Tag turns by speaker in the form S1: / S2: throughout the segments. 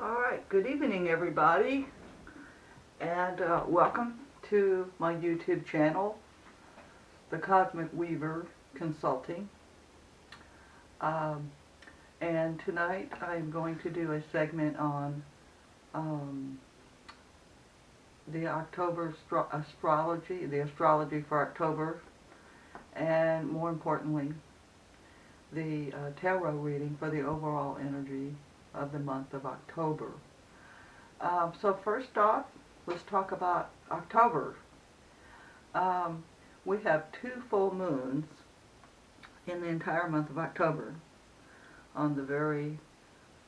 S1: Alright, good evening everybody, and welcome to my YouTube channel, The Cosmic Weaver Consulting. And tonight I'm going to do a segment on the October astrology, the astrology for October, and more importantly, the tarot reading for the overall energy of the month of October. So first off, let's talk about October. We have 2 full moons in the entire month of October. On the very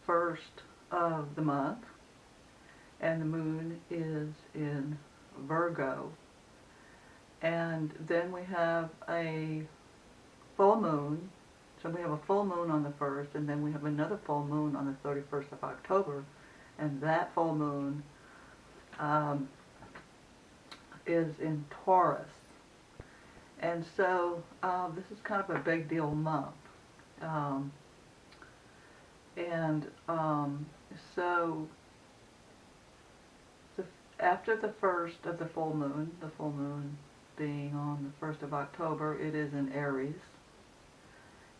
S1: first of the month, and the moon is in Virgo. And then we have a full moon. So we have a full moon on the 1st, and then we have another full moon on the 31st of October, and that full moon is in Taurus. And so this is kind of a big deal month. So after the first of the full moon being on the 1st of October, it is in Aries.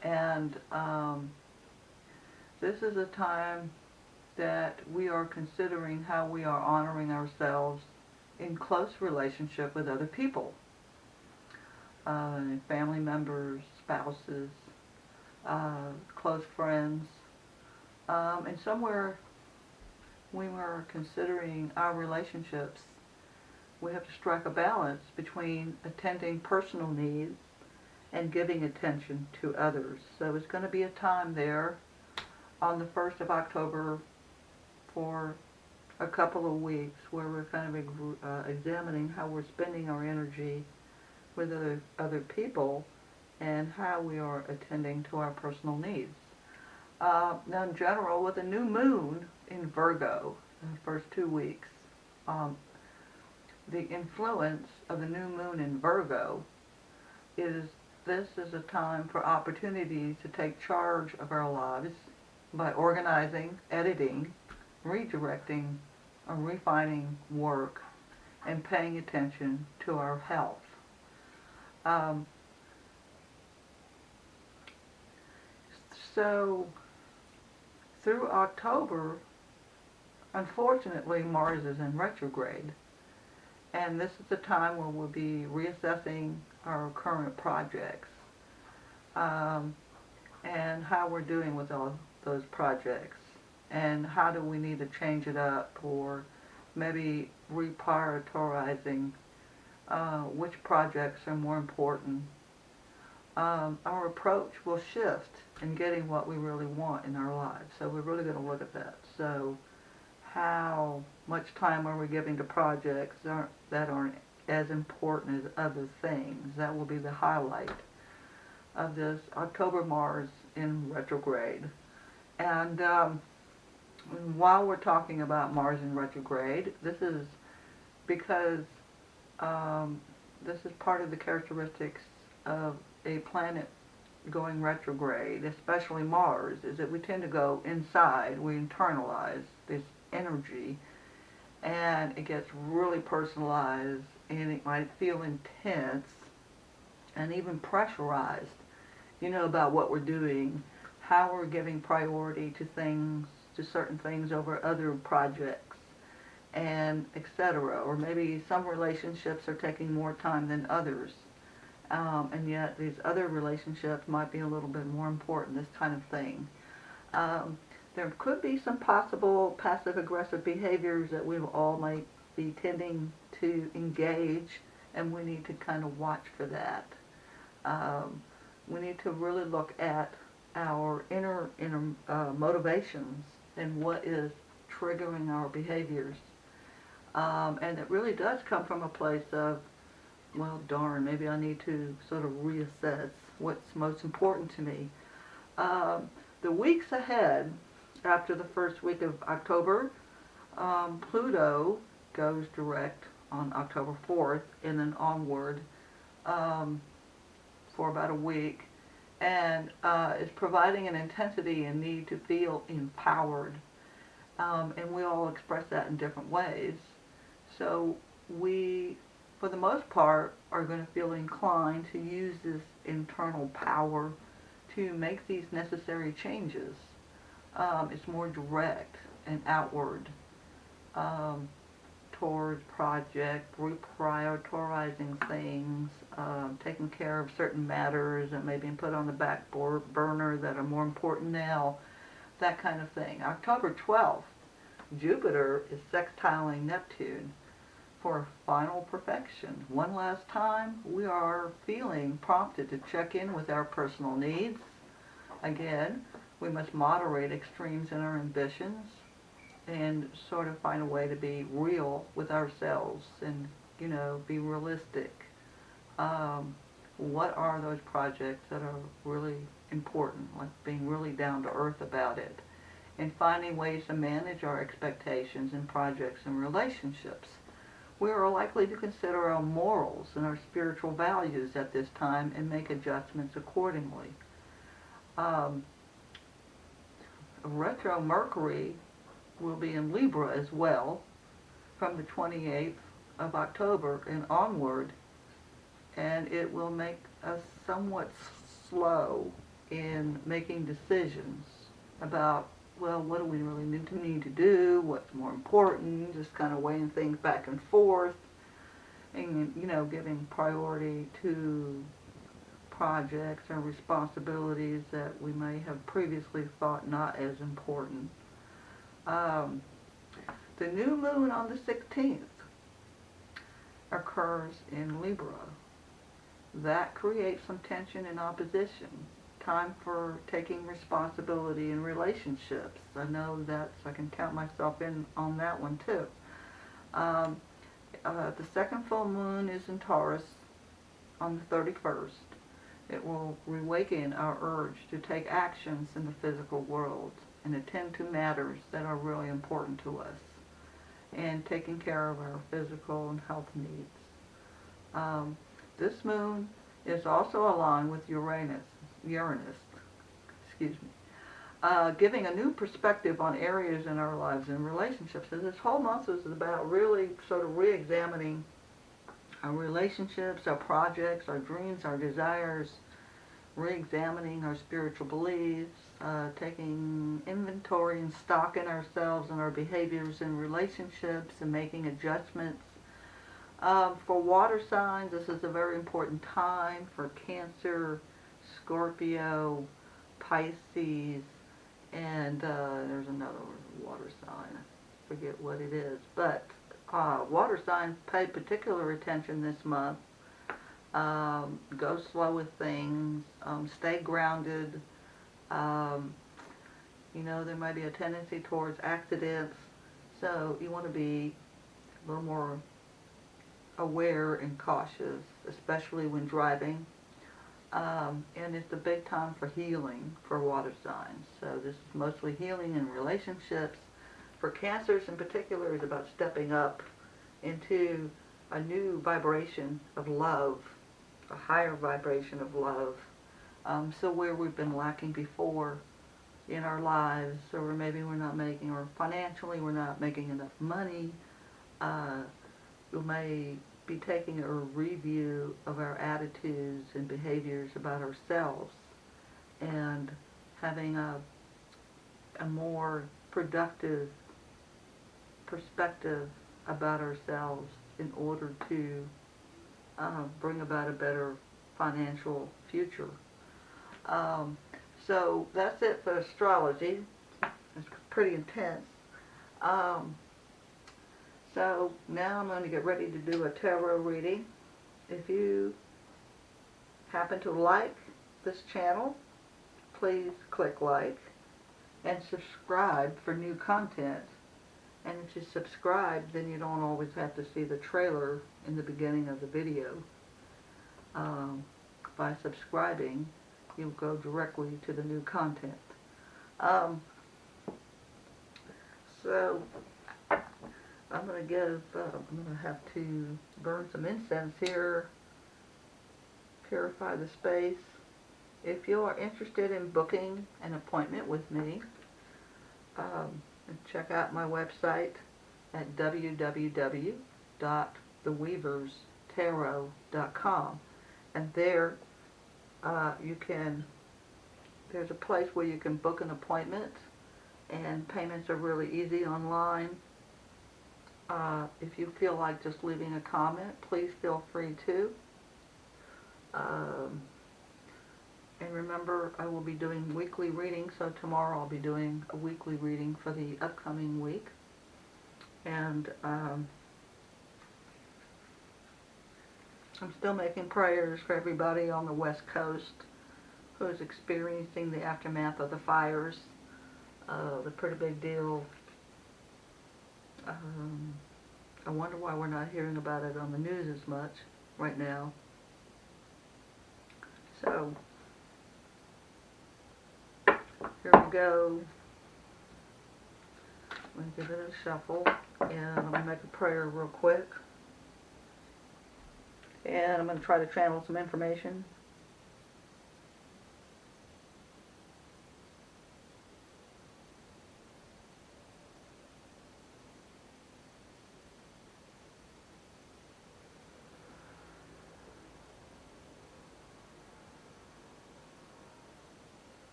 S1: And this is a time that we are considering how we are honoring ourselves in close relationship with other people, family members, spouses, close friends, and somewhere when we're considering our relationships, we have to strike a balance between attending personal needs and giving attention to others. So it's going to be a time there on the 1st of October for a couple of weeks where we're kind of examining how we're spending our energy with other people and how we are attending to our personal needs. Now in general, with a new moon in Virgo, in the first 2 weeks, the influence of the new moon in Virgo is this is a time for opportunities to take charge of our lives by organizing, editing, redirecting, or refining work, and paying attention to our health. So through October, unfortunately, Mars is in retrograde. And this is the time where we'll be reassessing our current projects and how we're doing with all those projects, and how do we need to change it up, or maybe reprioritizing which projects are more important. Our approach will shift in getting what we really want in our lives. So we're really going to look at that. So how much time are we giving to projects that aren't as important as other things? That will be the highlight of this October Mars in retrograde. And while we're talking about Mars in retrograde, this is because this is part of the characteristics of a planet going retrograde, especially Mars, is that we tend to go inside, we internalize this energy, and it gets really personalized, and it might feel intense and even pressurized, about what we're doing, how we're giving priority to certain things over other projects, and etc. Or maybe some relationships are taking more time than others, and yet these other relationships might be a little bit more important, this kind of thing. There could be some possible passive-aggressive behaviors that we all might be tending to engage, and we need to kind of watch for that. We need to really look at our inner motivations and what is triggering our behaviors. And it really does come from a place of, well, darn, maybe I need to sort of reassess what's most important to me. The weeks ahead, after the first week of October, Pluto goes direct on October 4th and then onward for about a week, and is providing an intensity and need to feel empowered. and we all express that in different ways. So we, for the most part, are going to feel inclined to use this internal power to make these necessary changes. It's more direct and outward um, towards project, reprioritizing things, taking care of certain matters that may be put on the back burner that are more important now, that kind of thing. October 12th, Jupiter is sextiling Neptune for final perfection. One last time, we are feeling prompted to check in with our personal needs. Again, we must moderate extremes in our ambitions and sort of find a way to be real with ourselves and, be realistic. What are those projects that are really important, like being really down to earth about it, and finding ways to manage our expectations in projects and relationships. We are likely to consider our morals and our spiritual values at this time and make adjustments accordingly. Retro Mercury will be in Libra as well from the 28th of October and onward, and it will make us somewhat slow in making decisions about, well, what do we really need to do, what's more important, just kind of weighing things back and forth, and, giving priority to projects and responsibilities that we may have previously thought not as important. The new moon on the 16th occurs in Libra. That creates some tension and opposition. Time for taking responsibility in relationships. I know that, so I can count myself in on that one too. The second full moon is in Taurus on the 31st. It will reawaken our urge to take actions in the physical world and attend to matters that are really important to us, and taking care of our physical and health needs. This moon is also aligned with Uranus, giving a new perspective on areas in our lives and relationships. So this whole month is about really sort of re-examining our relationships, our projects, our dreams, our desires, re-examining our spiritual beliefs, taking inventory and stock in ourselves and our behaviors and relationships, and making adjustments. For water signs, this is a very important time. For Cancer, Scorpio, Pisces, and there's another water sign. I forget what it is. But water signs pay particular attention this month. Go slow with things. Stay grounded. There might be a tendency towards accidents. So you want to be a little more aware and cautious, especially when driving. And it's a big time for healing for water signs. So this is mostly healing in relationships. For Cancers in particular, it's about stepping up into a new vibration of love, a higher vibration of love. So where we've been lacking before in our lives, or maybe we're not making, or financially we're not making enough money, we may be taking a review of our attitudes and behaviors about ourselves and having a more productive perspective about ourselves in order to bring about a better financial future. So that's it for astrology. It's pretty intense. So now I'm going to get ready to do a tarot reading. If you happen to like this channel, please click like and subscribe for new content. And if you subscribe, then you don't always have to see the trailer in the beginning of the video. By subscribing, you'll go directly to the new content. So I'm going to have to burn some incense here, purify the space. If you are interested in booking an appointment with me, And check out my website at www.theweaverstarot.com. And there there's a place where you can book an appointment, and payments are really easy online. If you feel like just leaving a comment, please feel free to. And remember, I will be doing weekly readings, so tomorrow I'll be doing a weekly reading for the upcoming week. And I'm still making prayers for everybody on the West Coast who's experiencing the aftermath of the fires. The pretty big deal. I wonder why we're not hearing about it on the news as much right now. So, here we go. I'm going to give it a shuffle, and I'm going to make a prayer real quick. And I'm going to try to channel some information.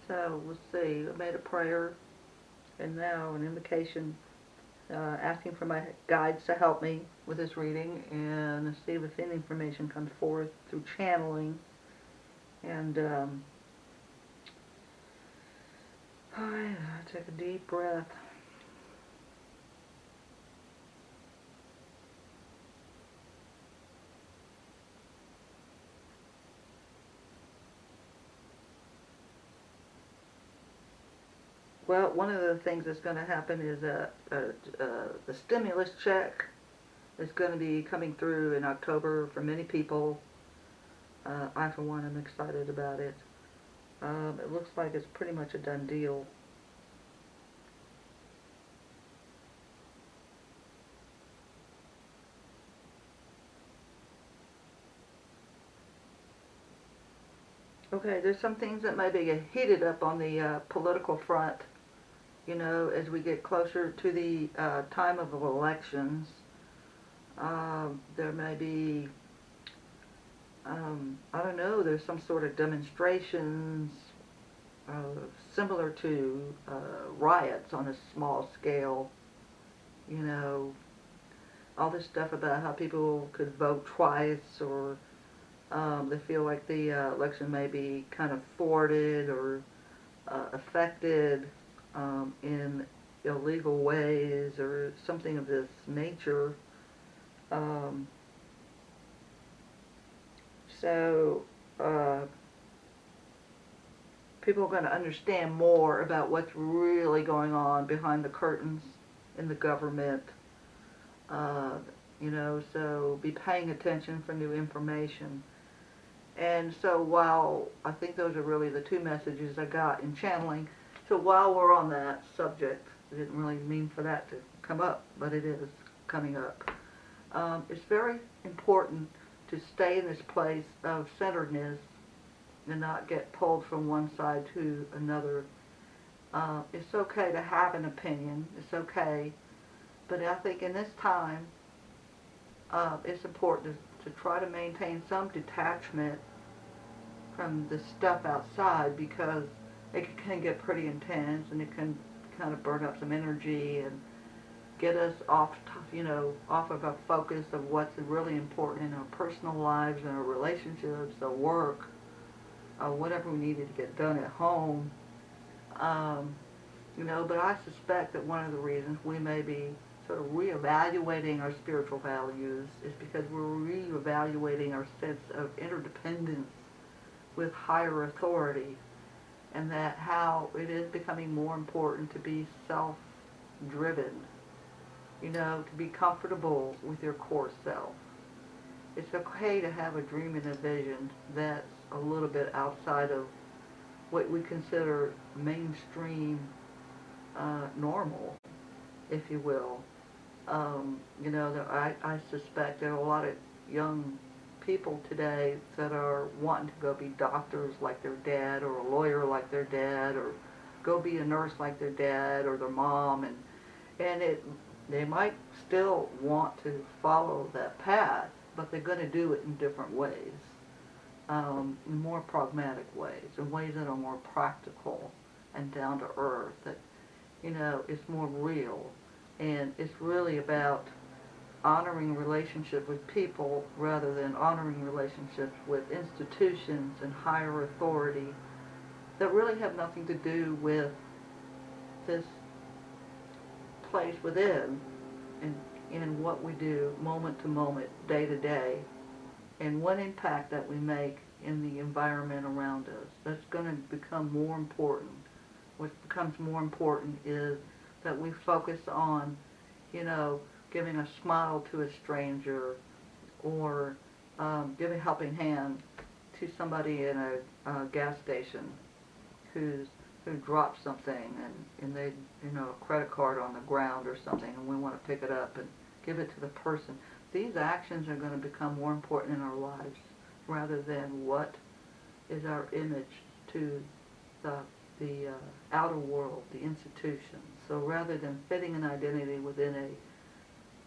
S1: So, let's see, I made a prayer, and now an invocation asking for my guides to help me with this reading, and see if any information comes forth through channeling. And I take a deep breath. Well, one of the things that's going to happen is the stimulus check is going to be coming through in October for many people. I, for one, am excited about it. It looks like it's pretty much a done deal. Okay, there's some things that maybe get heated up on the political front, you know, as we get closer to the time of elections. There may be, I don't know, there's some sort of demonstrations similar to riots on a small scale, you know, all this stuff about how people could vote twice, or they feel like the election may be kind of thwarted or affected in illegal ways or something of this nature. So people are going to understand more about what's really going on behind the curtains in the government. You know, so be paying attention for new information. And so while I think those are really the two messages I got in channeling, so while we're on that subject, I didn't really mean for that to come up, but it is coming up. It's very important to stay in this place of centeredness and not get pulled from one side to another. It's okay to have an opinion. It's okay. But I think in this time, it's important to try to maintain some detachment from the stuff outside, because it can get pretty intense and it can kind of burn up some energy and get us off, you know, off of our focus of what's really important in our personal lives and our relationships, our work, whatever we needed to get done at home. You know, but I suspect that one of the reasons we may be sort of reevaluating our spiritual values is because we're reevaluating our sense of interdependence with higher authority, and that how it is becoming more important to be self-driven, you know, to be comfortable with your core self. It's okay to have a dream and a vision that's a little bit outside of what we consider mainstream normal, if you will. You know, I suspect there are a lot of young people today that are wanting to go be doctors like their dad, or a lawyer like their dad, or go be a nurse like their dad or their mom, and they might still want to follow that path, but they're going to do it in different ways, in more pragmatic ways, in ways that are more practical and down to earth, that, is more real. And it's really about honoring relationship with people rather than honoring relationships with institutions and higher authority that really have nothing to do with this place within, and what we do moment to moment, day to day, and what impact that we make in the environment around us. That's going to become more important. What becomes more important is that we focus on, giving a smile to a stranger, or giving a helping hand to somebody in a gas station who dropped something, and they, a credit card on the ground or something, and we want to pick it up and give it to the person. These actions are going to become more important in our lives rather than what is our image to the outer world, the institutions. So rather than fitting an identity within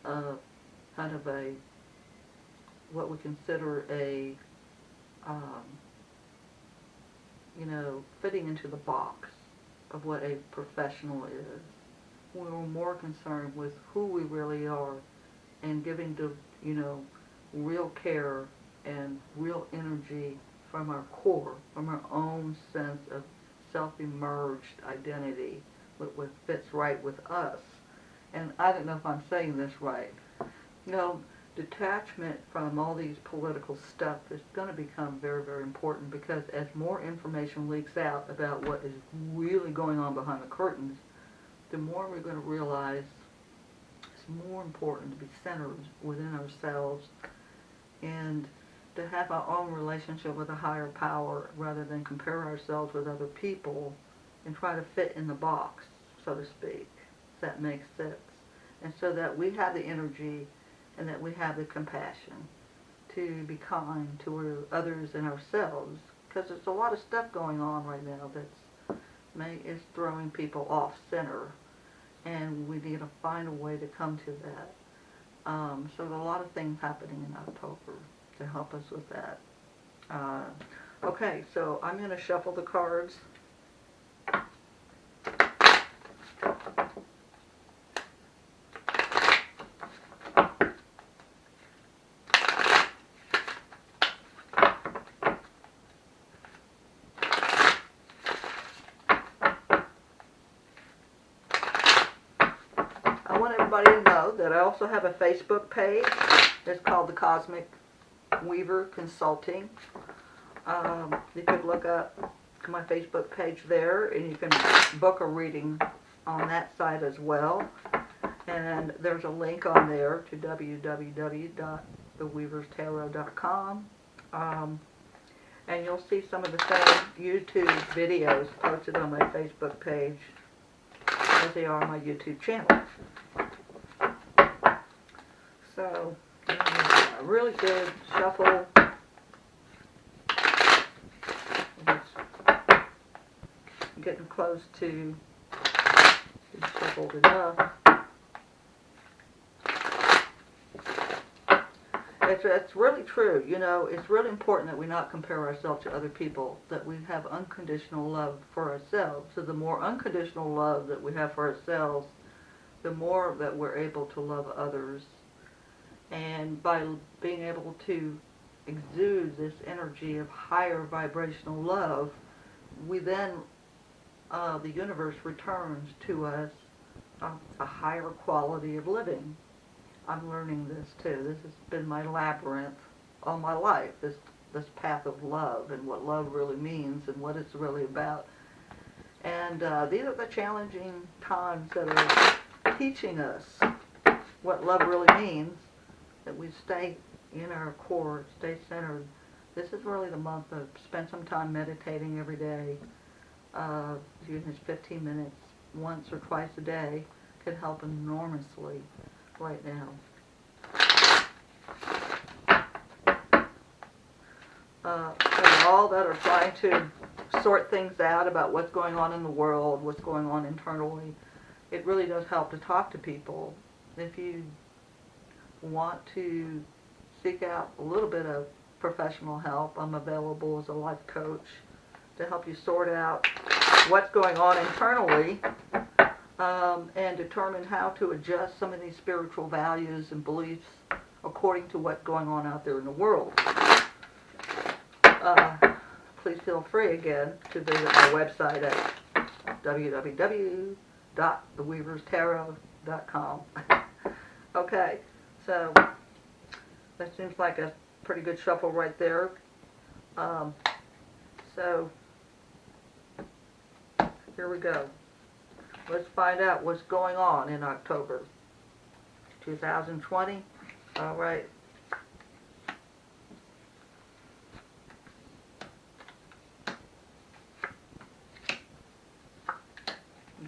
S1: a kind of a, what we consider a, fitting into the box of what a professional is, we're more concerned with who we really are and giving the, real care and real energy from our core, from our own sense of self-emerged identity, what fits right with us. And I don't know if I'm saying this right. Detachment from all these political stuff is going to become very, very important, because as more information leaks out about what is really going on behind the curtains, the more we're going to realize it's more important to be centered within ourselves and to have our own relationship with a higher power rather than compare ourselves with other people and try to fit in the box, so to speak, if that makes sense. And so that we have the energy and that we have the compassion to be kind to others and ourselves, because there's a lot of stuff going on right now is throwing people off center, and we need to find a way to come to that. So there are a lot of things happening in October to help us with that. Okay, so I'm going to shuffle the cards. I want everybody to know that I also have a Facebook page. It's called the Cosmic Weaver Consulting. You could look up my Facebook page there, and you can book a reading on that site as well. And there's a link on there to www.theweaverstarot.com. And you'll see some of the same YouTube videos posted on my Facebook page as they are on my YouTube channel. So, a really good shuffle. It's getting close to being shuffled enough. It's really true. It's really important that we not compare ourselves to other people, that we have unconditional love for ourselves. So the more unconditional love that we have for ourselves, the more that we're able to love others. And by being able to exude this energy of higher vibrational love, we then, the universe returns to us a higher quality of living. I'm learning this too. This has been my labyrinth all my life, this path of love and what love really means and what it's really about. And these are the challenging times that are teaching us what love really means, that we stay in our core, stay centered. This is really the month of spend some time meditating every day. Even just 15 minutes once or twice a day can help enormously right now. and all that are trying to sort things out about what's going on in the world, what's going on internally. It really does help to talk to people. If you want to seek out a little bit of professional help, I'm available as a life coach to help you sort out what's going on internally and determine how to adjust some of these spiritual values and beliefs according to what's going on out there in the world. Please feel free again to visit my website at www.theweaverstarot.com. Okay, so that seems like a pretty good shuffle right there. So here we go. Let's find out what's going on in October 2020. All right.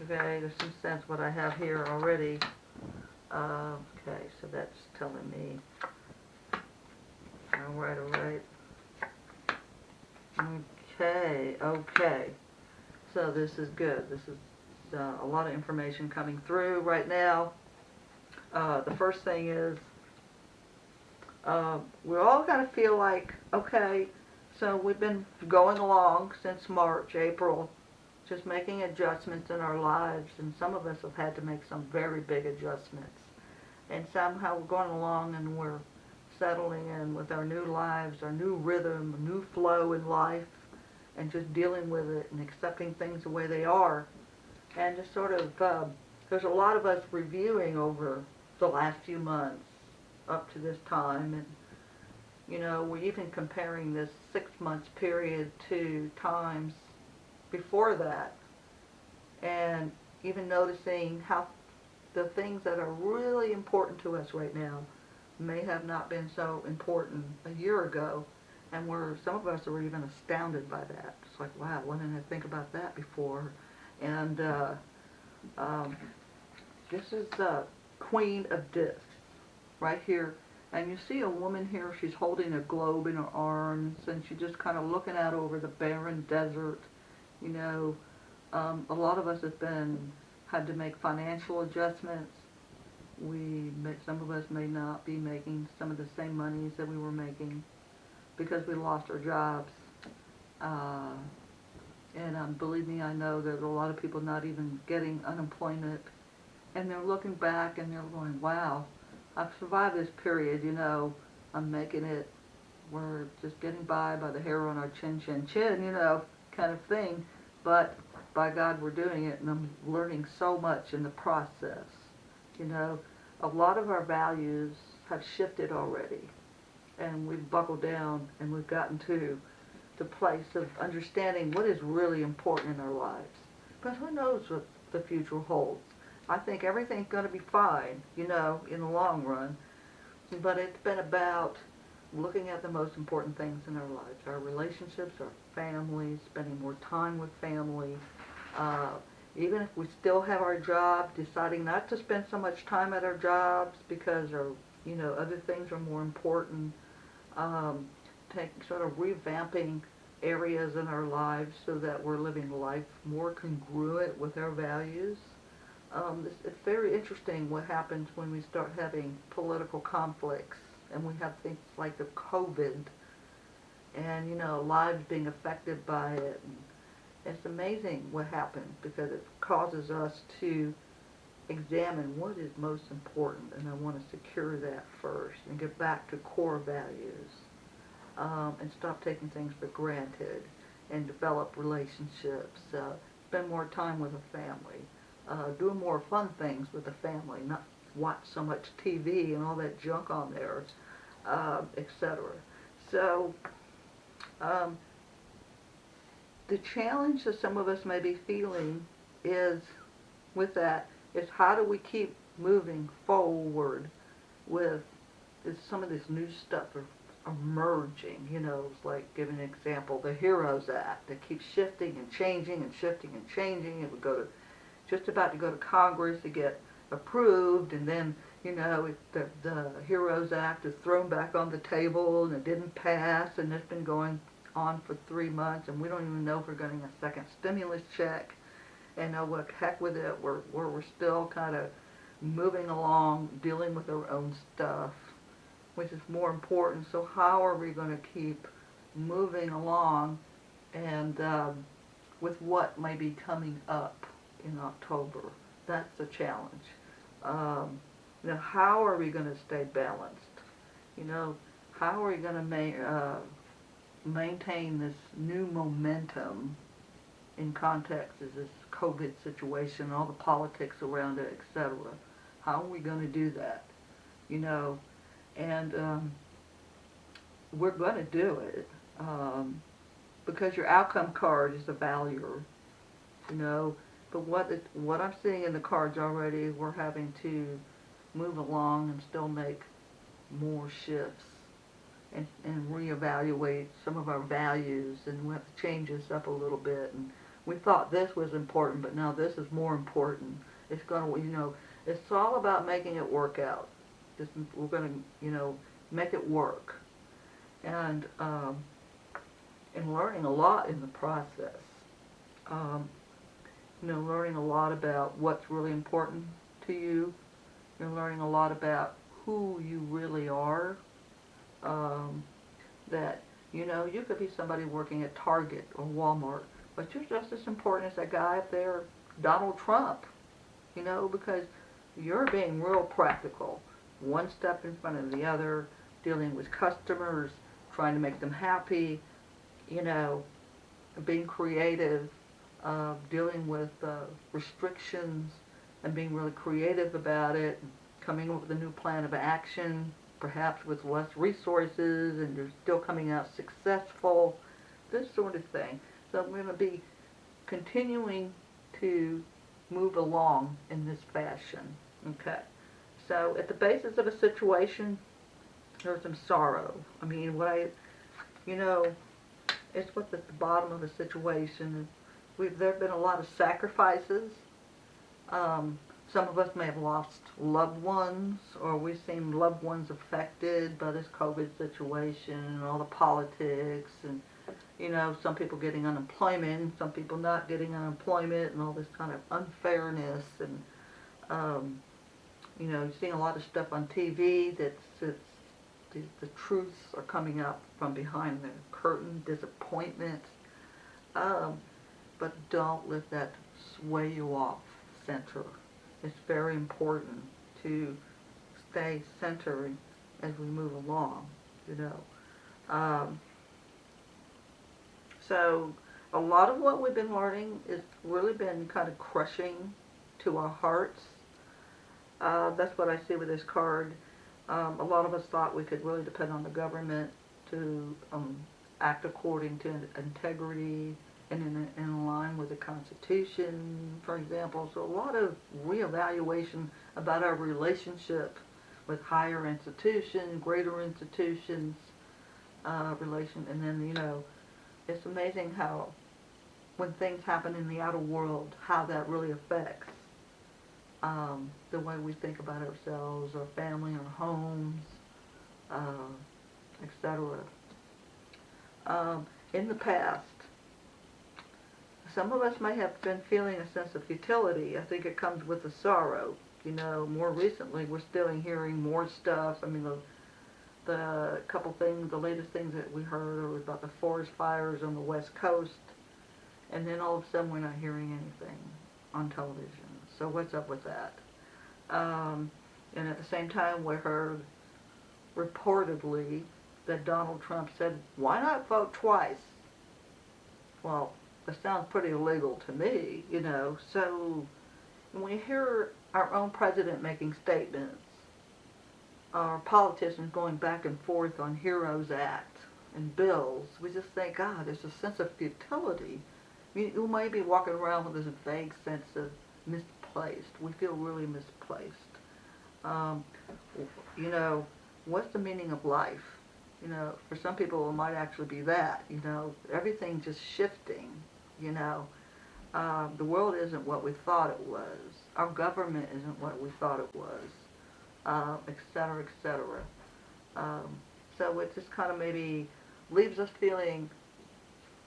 S1: Okay, there's some sense what I have here already. Okay, so that's telling me. All right. Okay. So this is good. This is a lot of information coming through right now. The first thing is we all kind of feel like, okay, so we've been going along since March, April, just making adjustments in our lives, and some of us have had to make some very big adjustments. And somehow we're going along and we're settling in with our new lives, our new rhythm, a new flow in life, and just dealing with it and accepting things the way they are. And just sort of, there's a lot of us reviewing over the last few months up to this time, and you know, we're even comparing this 6 months period to times before that, and even noticing how the things that are really important to us right now may have not been so important a year ago, and some of us are even astounded by that. It's like, wow, why didn't I think about that before? And this is the Queen of Discs right here, and you see a woman here. She's holding a globe in her arms, and she's just kind of looking out over the barren desert. You know, a lot of us have had to make financial adjustments. Some of us may not be making some of the same monies that we were making because we lost our jobs. And believe me, I know there's a lot of people not even getting unemployment, and they're looking back and they're going, wow, I've survived this period, you know, I'm making it, we're just getting by the hair on our chin, you know, kind of thing, but by God we're doing it, and I'm learning so much in the process. You know, a lot of our values have shifted already, and we've buckled down, and we've gotten to the place of understanding what is really important in our lives. But who knows what the future holds? I think everything's going to be fine, you know, in the long run. But it's been about looking at the most important things in our lives, our relationships, our families, spending more time with family. Even if we still have our job, deciding not to spend so much time at our jobs because other things are more important. Sort of revamping areas in our lives so that we're living life more congruent with our values. It's very interesting what happens when we start having political conflicts, and we have things like the COVID, and lives being affected by it. And it's amazing what happens because it causes us to examine what is most important, and I want to secure that first and get back to core values. And stop taking things for granted and develop relationships, spend more time with a family, do more fun things with the family, not watch so much TV and all that junk on there, etc. So the challenge that some of us may be feeling is how do we keep moving forward with some of this new stuff emerging, it's like, give an example, the HEROES Act that keeps shifting and changing and shifting and changing. It would just about to go to Congress to get approved, and then The HEROES Act is thrown back on the table and it didn't pass, and it's been going on for 3 months, and we don't even know if we're getting a second stimulus check. And what heck with it, we're still kind of moving along, dealing with our own stuff, which is more important. So how are we going to keep moving along, and with what may be coming up in October? That's the challenge. How are we going to stay balanced? How are we going to maintain this new momentum in context of this COVID situation, all the politics around it, etc.? How are we going to do that? And we're going to do it because your outcome card is a valuer, But what I'm seeing in the cards already, we're having to move along and still make more shifts and reevaluate some of our values, and we have to change this up a little bit. And we thought this was important, but now this is more important. It's going to, it's all about making it work out. We're going to, make it work, and learning a lot in the process. Learning a lot about what's really important to you. You're learning a lot about who you really are. That, you could be somebody working at Target or Walmart, but you're just as important as that guy up there, Donald Trump, because you're being real practical, one step in front of the other, dealing with customers, trying to make them happy, being creative, dealing with restrictions and being really creative about it, coming up with a new plan of action, perhaps with less resources, and you're still coming out successful, this sort of thing. So we're going to be continuing to move along in this fashion. Okay. So at the basis of a situation, there's some sorrow. I mean, it's what's at the bottom of a situation. There have been a lot of sacrifices. Some of us may have lost loved ones, or we've seen loved ones affected by this COVID situation and all the politics, and some people getting unemployment, and some people not getting unemployment, and all this kind of unfairness, and you're seeing a lot of stuff on TV that's the truths are coming up from behind the curtain, disappointments, but don't let that sway you off center. It's very important to stay centered as we move along, So a lot of what we've been learning has really been kind of crushing to our hearts. That's what I see with this card. A lot of us thought we could really depend on the government to act according to integrity and in line with the Constitution, for example. So a lot of reevaluation about our relationship with higher institutions, greater institutions, and then, it's amazing how when things happen in the outer world, how that really affects the way we think about ourselves, our family, our homes, etc. In the past, some of us may have been feeling a sense of futility. I think it comes with the sorrow. More recently, we're still hearing more stuff. I mean, the latest things that we heard were about the forest fires on the West Coast, and then all of a sudden we're not hearing anything on television. So what's up with that? And at the same time, we heard reportedly that Donald Trump said, "Why not vote twice?" Well, that sounds pretty illegal to me, So when we hear our own president making statements, our politicians going back and forth on HEROES Act and bills, we just think, God, there's a sense of futility. You may be walking around with this vague sense of misplaced. We feel really misplaced. What's the meaning of life? For some people it might actually be that, everything just shifting, The world isn't what we thought it was. Our government isn't what we thought it was. etc., etc. So it just kind of maybe leaves us feeling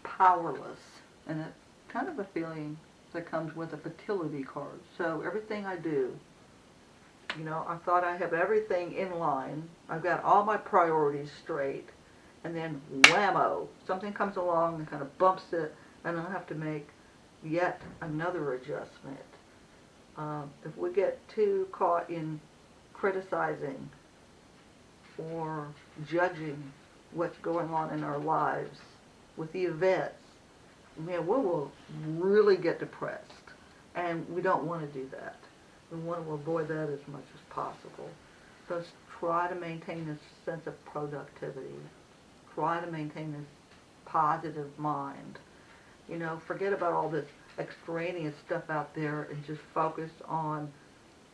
S1: powerless, and it's kind of a feeling that comes with a fertility card. So everything I do, I thought I have everything in line. I've got all my priorities straight, and then whammo, something comes along and kind of bumps it, and I'll have to make yet another adjustment. If we get too caught in criticizing or judging what's going on in our lives with the events, we will really get depressed, and we don't want to do that. We want to avoid that as much as possible. So try to maintain this sense of productivity. Try to maintain this positive mind. Forget about all this extraneous stuff out there and just focus on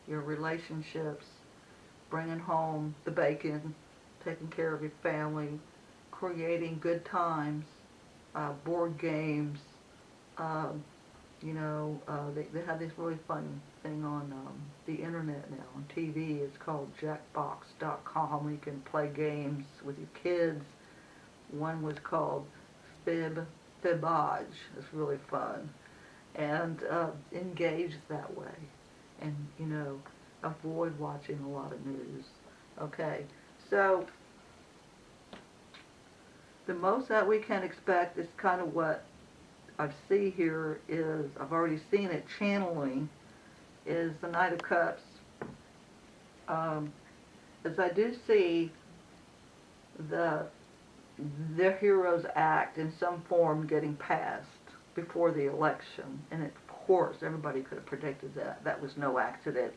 S1: your relationships, bringing home the bacon, taking care of your family, creating good times, board games. They have this really fun thing on the internet now, on TV. It's called jackbox.com. You can play games with your kids. One was called Fibbage. It's really fun. And engage that way. And, avoid watching a lot of news. Okay, so the most that we can expect is kind of what I see here is, I've already seen it channeling, is the Knight of Cups. As I do see their hero's act in some form getting passed before the election, and of course everybody could have predicted that. That was no accident.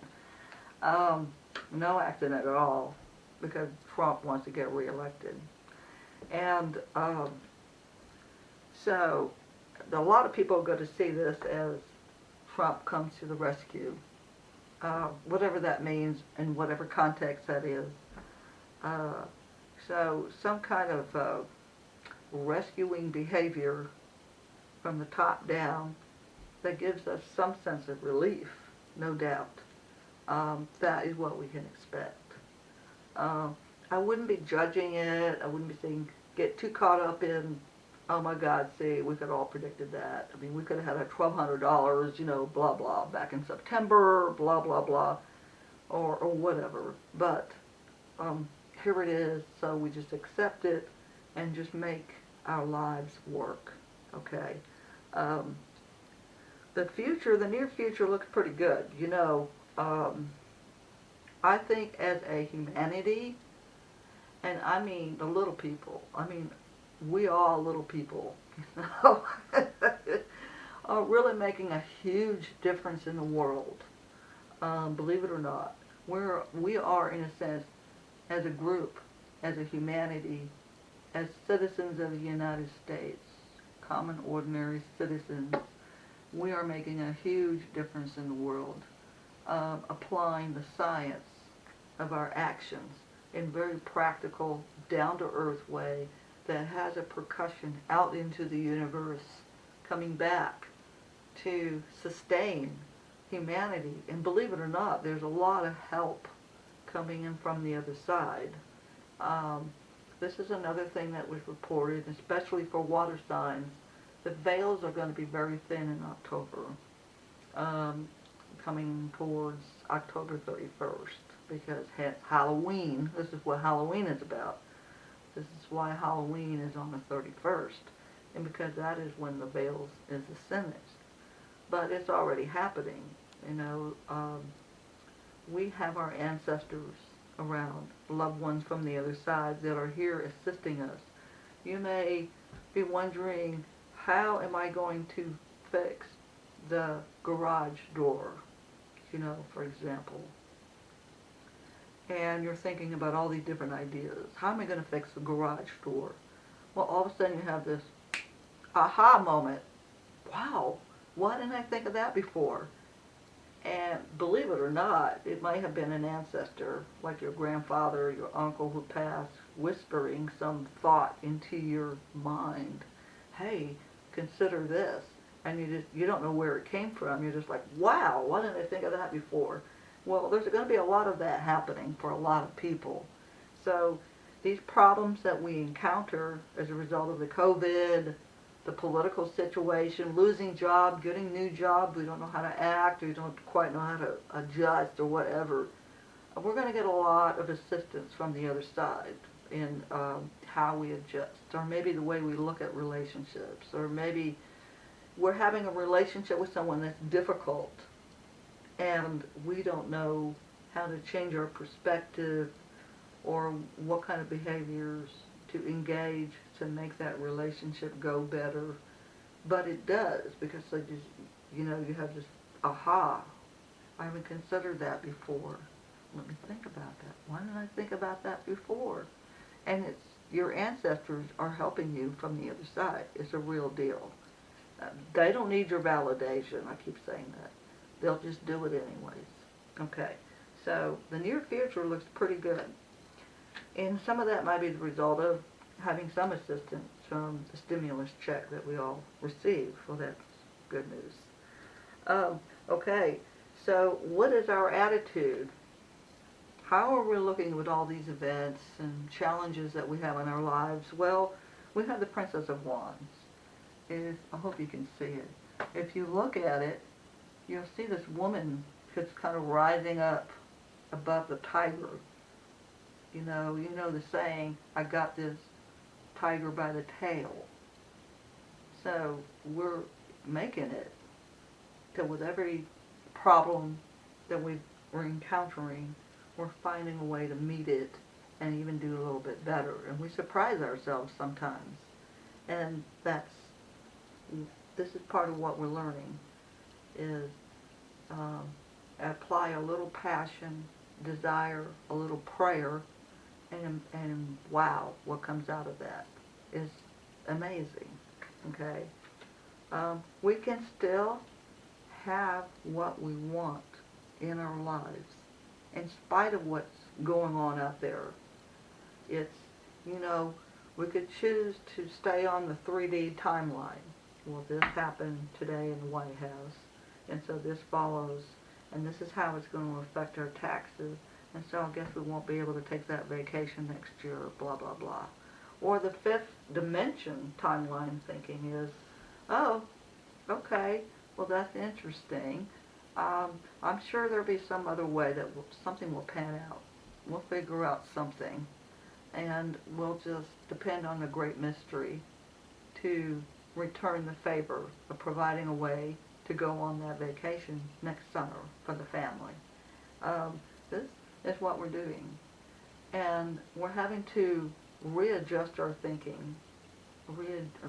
S1: No accident at all, because Trump wants to get reelected. And so a lot of people are going to see this as Trump comes to the rescue, whatever that means in whatever context that is. So some kind of rescuing behavior from the top down that gives us some sense of relief, no doubt. That is what we can expect. I wouldn't be judging it. I wouldn't be saying get too caught up in, oh my God, see, we could all predicted that. I mean, we could have had our $1,200, blah, blah, back in September, blah, blah, blah, or whatever. But here it is, so we just accept it and just make our lives work, okay? The near future looks pretty good. I think as a humanity, and I mean the little people, we all little people, are really making a huge difference in the world. Believe it or not, we are in a sense, as a group, as a humanity, as citizens of the United States, common ordinary citizens, we are making a huge difference in the world, applying the science of our actions in very practical, down-to-earth way that has a percussion out into the universe, coming back to sustain humanity. And believe it or not, there's a lot of help coming in from the other side. This is another thing that was reported, especially for water signs. The veils are going to be very thin in October, coming towards October 31st, because Halloween, this is what Halloween is about. This is why Halloween is on the 31st, and because that is when the veils is the thinnest. But it's already happening, we have our ancestors around, loved ones from the other side that are here assisting us. You may be wondering, how am I going to fix the garage door, for example? And you're thinking about all these different ideas. How am I going to fix the garage door? Well, all of a sudden you have this aha moment. Wow, why didn't I think of that before? And believe it or not, it might have been an ancestor, like your grandfather, your uncle who passed, whispering some thought into your mind. Hey, consider this. And you don't know where it came from. You're just like, wow, why didn't I think of that before? Well, there's going to be a lot of that happening for a lot of people. So these problems that we encounter as a result of the COVID, the political situation, losing job, getting new job, we don't know how to act, we don't quite know how to adjust or whatever, we're going to get a lot of assistance from the other side in how we adjust, or maybe the way we look at relationships, or maybe we're having a relationship with someone that's difficult and we don't know how to change our perspective or what kind of behaviors to engage to make that relationship go better. But it does, because they just, you have this, aha, I haven't considered that before. Let me think about that. Why didn't I think about that before? And it's your ancestors are helping you from the other side. It's a real deal. They don't need your validation. I keep saying that. They'll just do it anyways. Okay, so the near future looks pretty good. And some of that might be the result of having some assistance from the stimulus check that we all receive. Well, that's good news. Okay, so what is our attitude? How are we looking at all these events and challenges that we have in our lives? Well, we have the Princess of Wands. I hope you can see it. If you look at it, you'll see this woman that's kind of rising up above the tiger. You know the saying, I got this tiger by the tail. So we're making it. So with every problem that we're encountering, we're finding a way to meet it and even do a little bit better. And we surprise ourselves sometimes. And this is part of what we're learning, is apply a little passion, desire, a little prayer, and wow, what comes out of that is amazing. Okay, we can still have what we want in our lives in spite of what's going on out there. It's, we could choose to stay on the 3D timeline. Well, this happened today in the White House, and so this follows, and this is how it's going to affect our taxes, and so I guess we won't be able to take that vacation next year, blah, blah, blah. Or the fifth dimension timeline thinking is, oh, okay, well, that's interesting. I'm sure there'll be some other way that something will pan out. We'll figure out something, and we'll just depend on the great mystery to return the favor of providing a way to go on that vacation next summer for the family. This is what we're doing. And we're having to readjust our thinking,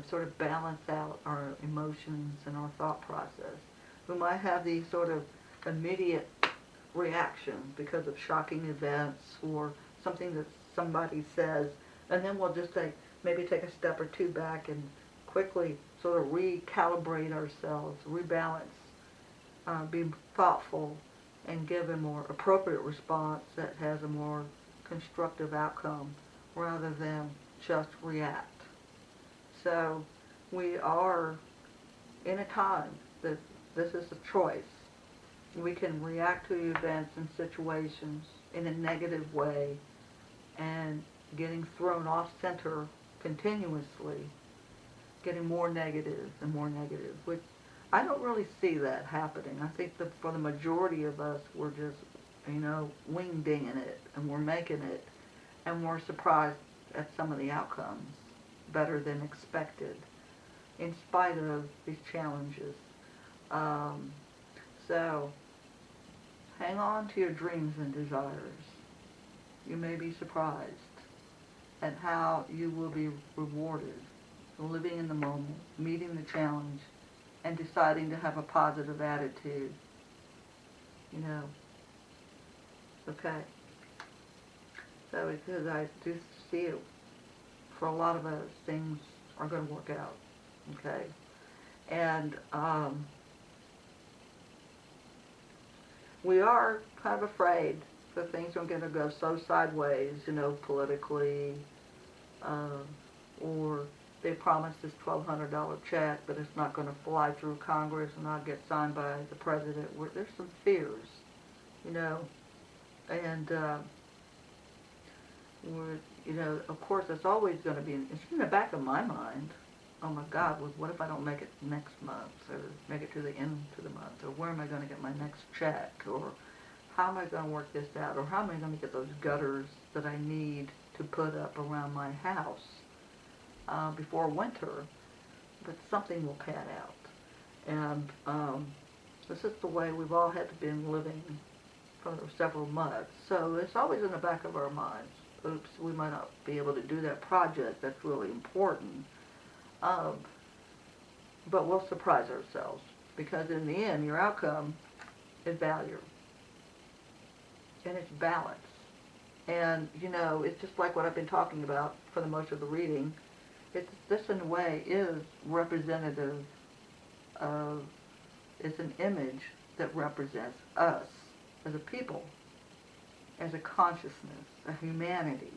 S1: sort of balance out our emotions and our thought process. We might have these sort of immediate reactions because of shocking events or something that somebody says, and then we'll just maybe take a step or two back and quickly sort of recalibrate ourselves, rebalance, be thoughtful, and give a more appropriate response that has a more constructive outcome rather than just react. So we are in a time that this is a choice. We can react to events and situations in a negative way and getting thrown off center continuously, getting more negative and more negative, which I don't really see that happening. I think that for the majority of us, we're just, wing-dinging it, and we're making it, and we're surprised at some of the outcomes, better than expected, in spite of these challenges. So, hang on to your dreams and desires. You may be surprised at how you will be rewarded for living in the moment, meeting the challenge, and deciding to have a positive attitude. Okay. So because I do see it, for a lot of us, things are going to work out. Okay. And we are kind of afraid that things are going to go so sideways, politically, or they promised this $1,200 check, but it's not going to fly through Congress and not get signed by the president. There's some fears you know, and we're, you know, of course, it's always going to be, it's in the back of my mind. Oh my God, what if I don't make it next month, or make it to the end of the month, or where am I going to get my next check, or how am I going to work this out, or how am I going to get those gutters that I need to put up around my house before winter, but something will pan out. And this is the way we've all had to been living for several months. So it's always in the back of our minds. Oops, we might not be able to do that project that's really important. But we'll surprise ourselves, because in the end, your outcome is value. And it's balance. And, you know, it's just like what I've been talking about for the most of the reading. This in a way is representative of, it's an image that represents us as a people, as a consciousness, a humanity.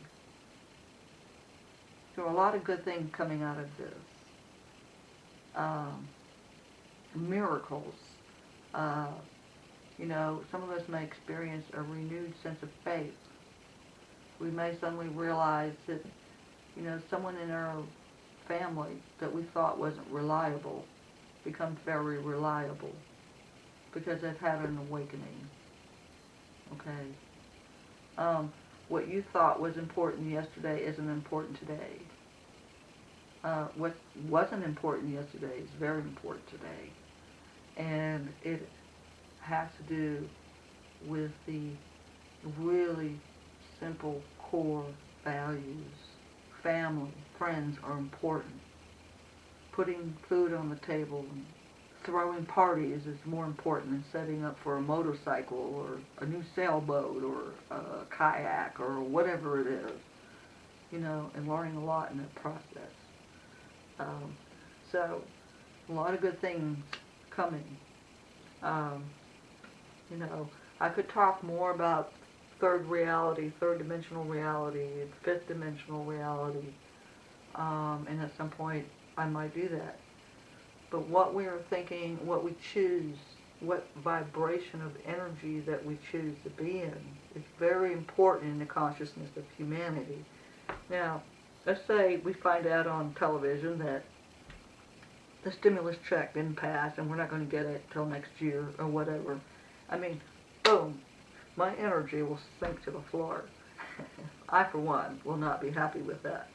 S1: There are a lot of good things coming out of this. Miracles. You know, some of us may experience a renewed sense of faith. We may suddenly realize that, you know, someone in our family that we thought wasn't reliable becomes very reliable because they've had an awakening. Okay? What you thought was important yesterday isn't important today. What wasn't important yesterday is very important today. And it has to do with the really simple core values. Family, friends are important. Putting food on the table and throwing parties is more important than setting up for a motorcycle or a new sailboat or a kayak or whatever it is. You know, and learning a lot in that process. So, a lot of good things coming. You know, I could talk more about third reality, third dimensional reality, fifth dimensional reality, and at some point I might do that. But what we are thinking, what we choose, what vibration of energy that we choose to be in is very important in the consciousness of humanity. Now, let's say we find out on television that the stimulus check didn't pass and we're not going to get it till next year or whatever. I mean, boom, my energy will sink to the floor. I, for one, will not be happy with that.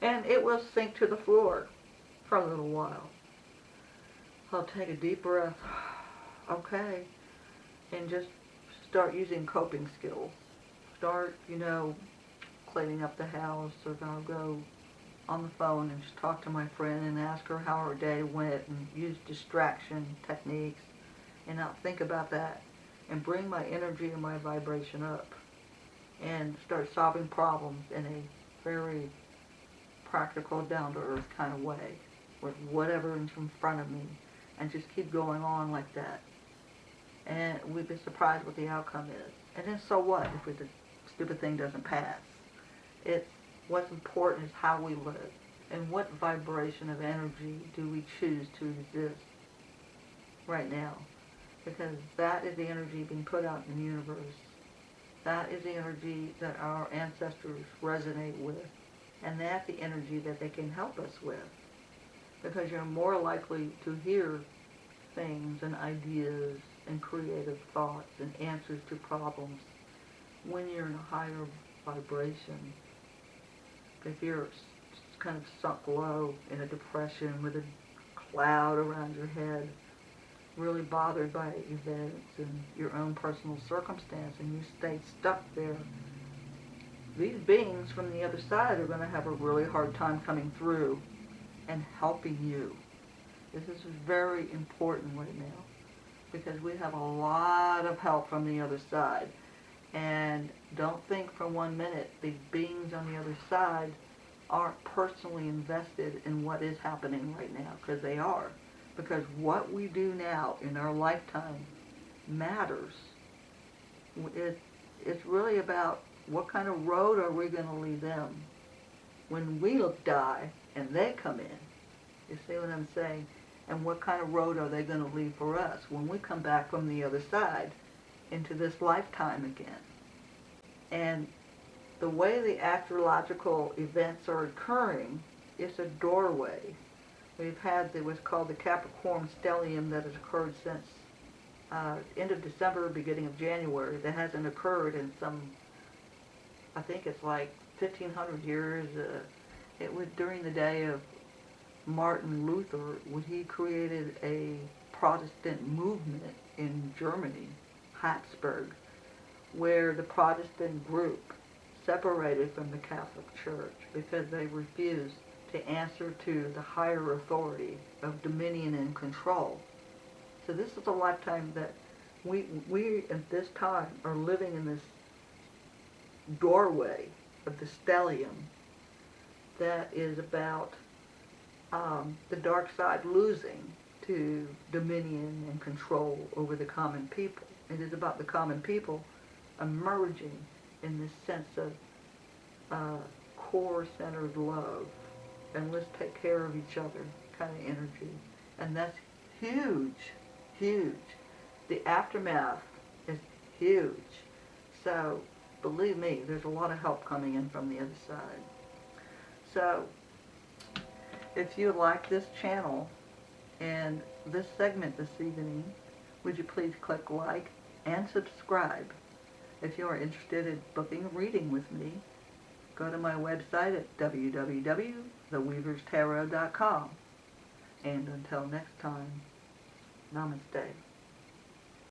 S1: And it will sink to the floor for a little while. I'll take a deep breath, okay, and just start using coping skills. Start, you know, cleaning up the house, or I'll go on the phone and just talk to my friend and ask her how her day went and use distraction techniques and not think about that and bring my energy and my vibration up and start solving problems in a very practical, down-to-earth kind of way with whatever is in front of me, and just keep going on like that. And we'd be surprised what the outcome is. And then so what if the stupid thing doesn't pass? It's what's important is how we live and what vibration of energy do we choose to exist right now. Because that is the energy being put out in the universe. That is the energy that our ancestors resonate with. And that's the energy that they can help us with. Because you're more likely to hear things and ideas and creative thoughts and answers to problems when you're in a higher vibration. If you're kind of sunk low in a depression with a cloud around your head, really bothered by events and your own personal circumstance, and you stay stuck there, these beings from the other side are going to have a really hard time coming through and helping you. This is very important right now because we have a lot of help from the other side. And don't think for 1 minute these beings on the other side aren't personally invested in what is happening right now, because they are. Because what we do now in our lifetime matters. It's really about what kind of road are we going to lead them when we die and they come in. You see what I'm saying? And what kind of road are they going to leave for us when we come back from the other side into this lifetime again. And the way the astrological events are occurring is a doorway. We've had what's called the Capricorn stellium that has occurred since end of December, beginning of January. That hasn't occurred in some, I think it's like 1,500 years. It was during the day of Martin Luther when he created a Protestant movement in Germany, Habsburg, where the Protestant group separated from the Catholic Church because they refused to answer to the higher authority of dominion and control. So this is a lifetime that we at this time are living in this doorway of the stellium that is about the dark side losing to dominion and control over the common people. It is about the common people emerging in this sense of core-centered love and let's take care of each other kind of energy. And that's huge, huge. The aftermath is huge. So believe me, there's a lot of help coming in from the other side. So if you like this channel and this segment this evening, would you please click like and subscribe. If you are interested in booking a reading with me, go to my website at www.theweaverstarot.com. And until next time, namaste.